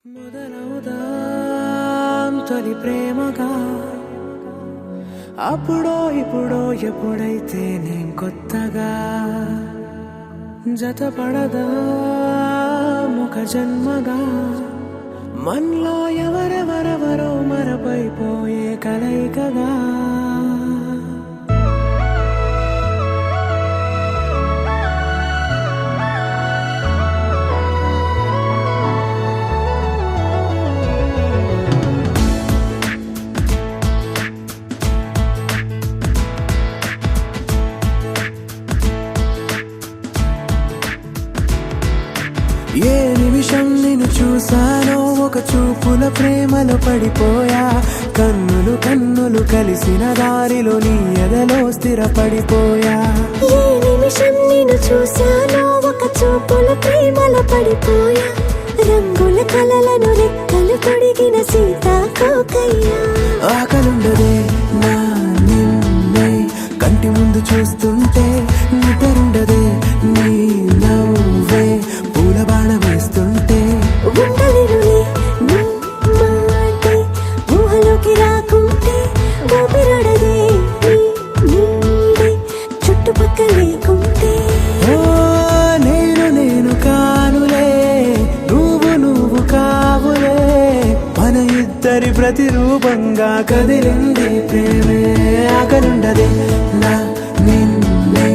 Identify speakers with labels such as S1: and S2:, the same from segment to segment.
S1: మొదలవుదాం తొలి ప్రేమగా అప్పుడో ఇప్పుడో ఎప్పుడైతే నేను కొత్తగా జతపడదా ఒక జన్మగా మనలో ఎవరెవరెవరో మరపైపోయే కలయికగా ఏ నిమిషం నిన్ను చూసానో ఒక చూపుల ప్రేమలో పడిపోయా కన్నులు కన్నులు కలిసిన దారిలో నీ ఎదలో స్థిరపడిపోయా
S2: ఏ నిమిషం నిన్ను చూసానో ఒక చూపుల ప్రేమలో పడిపోయా రంగుల కలలను రెక్కలు తొడిగిన సీతాకోకయ్యా
S1: ఆకలుండదే నా నిన్నే కంటి ముందు చూస్తుంటే నిద్రుండదే నీ నవ్వే పూల బాణ వేస్తుంటే
S2: ఉండలిరులే నీ మాటే ఊహలోకి రాకుంటే ఊపిరాడదే నీ నీడే చుట్టుపక్కల లేకుంటే
S1: ఓ నేను కానులే నువ్వు కావులే మన ఇద్దరి ప్రతిరూపంగా కదిలింది ప్రేమే ఆకలుండదే నా నిన్నే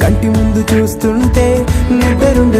S1: కంటి ముందు చూస్తుంటే నిద్రుండదే